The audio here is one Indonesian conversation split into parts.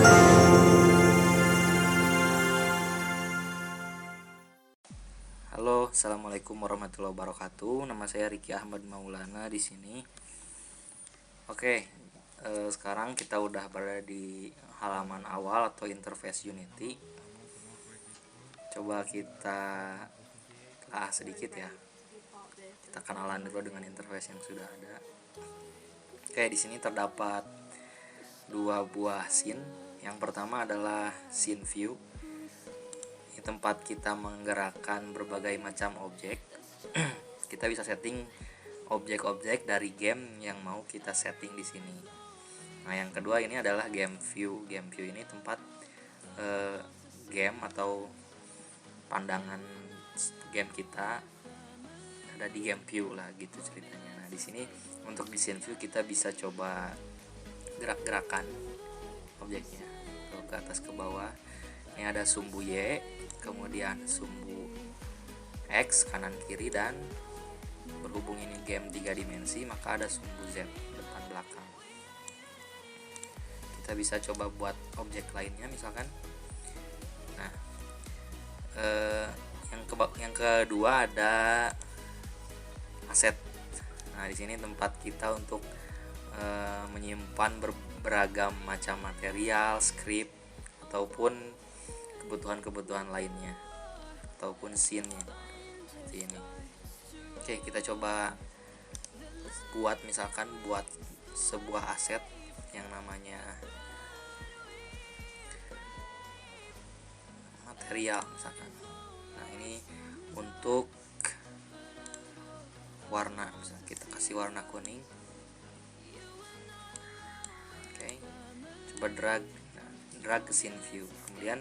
Halo, assalamualaikum warahmatullahi wabarakatuh. Nama saya Riki Ahmad Maulana di sini. Oke, sekarang kita udah berada di halaman awal atau interface Unity. Coba kita telah sedikit ya. Kita kenalan dulu dengan interface yang sudah ada. Oke, di sini terdapat dua buah scene. Yang pertama adalah scene view. Tempat kita menggerakkan berbagai macam objek. Kita bisa setting objek-objek dari game yang mau kita setting di sini. Nah, yang kedua ini adalah game view. Game view ini tempat game atau pandangan game kita ada di game view lah gitu ceritanya. Nah, di sini untuk di scene view kita bisa coba gerak-gerakan objeknya ke atas ke bawah. Ini ada sumbu Y, kemudian sumbu X kanan kiri, dan berhubung ini game 3 dimensi maka ada sumbu Z depan belakang. Kita bisa coba buat objek lainnya misalkan. Nah, yang kedua ada aset. Nah, di sini tempat kita untuk menyimpan beragam macam material, script ataupun kebutuhan-kebutuhan lainnya ataupun scene-nya seperti ini. Oke, kita coba buat sebuah aset yang namanya material misalkan. Nah, ini untuk warna, misalkan kita kasih warna kuning. Oke, coba drag ke scene view, kemudian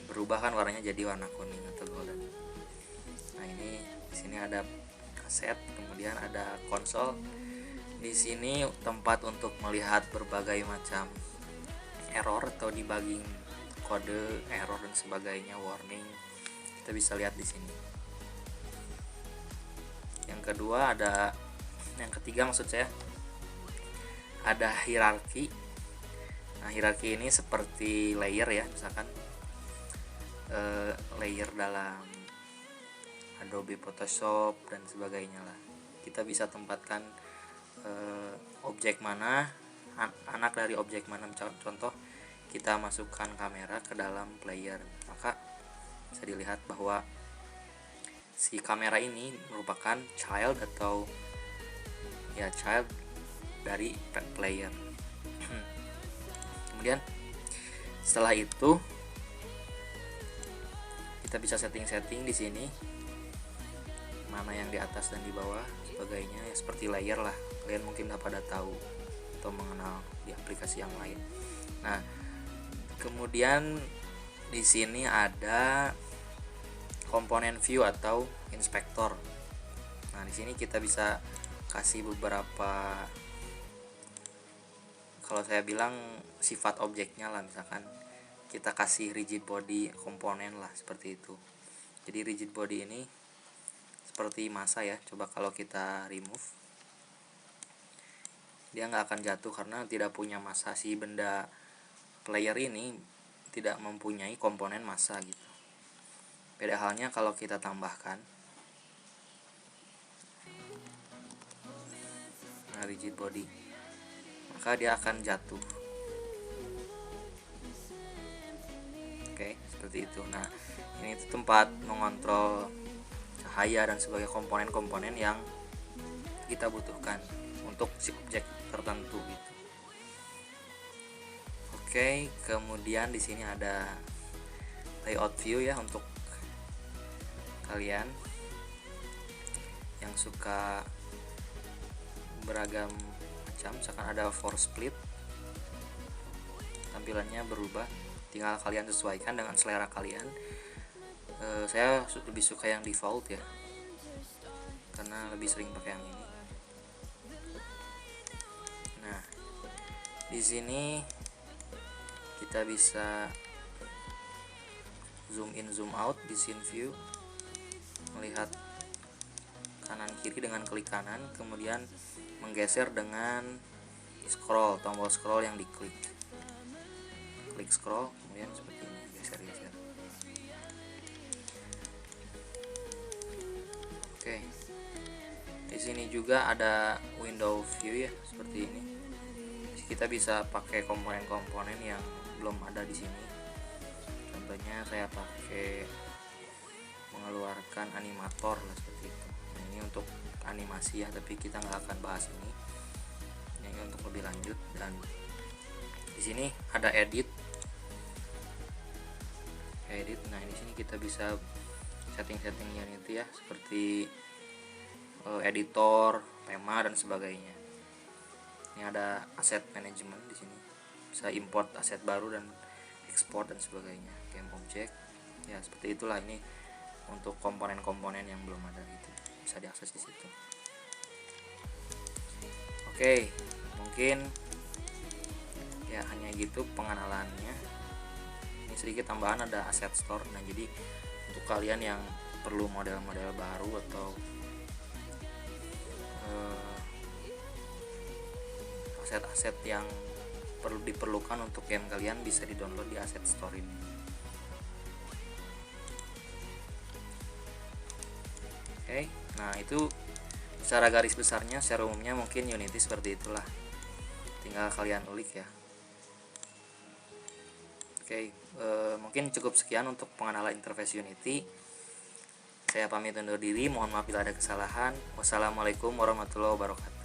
berubah kan warnanya jadi warna kuning atau golden. Nah, ini di sini ada aset, kemudian ada konsol. Di sini tempat untuk melihat berbagai macam error atau debugging kode, error dan sebagainya, warning. Kita bisa lihat di sini. Yang ketiga maksud saya ada hierarki. Nah, hierarki ini seperti layer ya, misalkan layer dalam Adobe Photoshop dan sebagainya lah. Kita bisa tempatkan objek mana, anak dari objek mana. Contoh, kita masukkan kamera ke dalam player, maka bisa dilihat bahwa si kamera ini merupakan child dari player. Kemudian setelah itu kita bisa setting di sini mana yang di atas dan di bawah sebagainya ya, seperti layer lah. Kalian mungkin udah pada tahu atau mengenal di aplikasi yang lain. Nah, kemudian di sini ada komponen view atau inspektor. Nah, di sini kita bisa kasih beberapa, kalau saya bilang sifat objeknya lah, misalkan kita kasih rigid body komponen lah, seperti itu. Jadi rigid body ini seperti massa ya. Coba kalau kita remove, dia nggak akan jatuh karena tidak punya massa. Si benda player ini tidak mempunyai komponen massa gitu. Beda halnya kalau kita tambahkan rigid body, maka dia akan jatuh. Oke, seperti itu. Nah, ini itu tempat mengontrol cahaya dan sebagai komponen-komponen yang kita butuhkan untuk si objek tertentu gitu. Oke, kemudian di sini ada layout view ya, untuk kalian yang suka beragam macam. Misalkan ada force split, tampilannya berubah, tinggal kalian sesuaikan dengan selera kalian. Saya lebih suka yang default ya, karena lebih sering pakai yang ini. Nah, di sini kita bisa zoom in zoom out di scene view, melihat kanan kiri dengan klik kanan, kemudian menggeser dengan tombol scroll yang diklik. klik scroll, kemudian seperti ini, geser-geser. Oke, di sini juga ada window view ya, seperti ini. Kita bisa pakai komponen-komponen yang belum ada di sini. Contohnya saya pakai mengeluarkan animator lah, seperti itu. Nah, ini untuk animasi ya, tapi kita nggak akan bahas ini. Ini untuk lebih lanjut. Dan di sini ada edit. Nah, di sini kita bisa setting-setting Unity ya, seperti editor, tema dan sebagainya. Ini ada aset management di sini. Bisa import aset baru dan ekspor dan sebagainya. Game object. Ya, seperti itulah, ini untuk komponen-komponen yang belum ada gitu. Bisa diakses di situ. Oke, mungkin ya hanya gitu pengenalannya. Ini sedikit tambahan, ada asset store. Nah, jadi untuk kalian yang perlu model-model baru atau aset-aset yang diperlukan untuk game kalian, bisa di-download di asset store ini. Oke, nah itu secara garis besarnya, secara umumnya mungkin Unity seperti itulah. Tinggal kalian ulik ya. Oke, mungkin cukup sekian untuk pengenalan interface Unity. Saya pamit undur diri, mohon maaf bila ada kesalahan. Wassalamualaikum warahmatullahi wabarakatuh.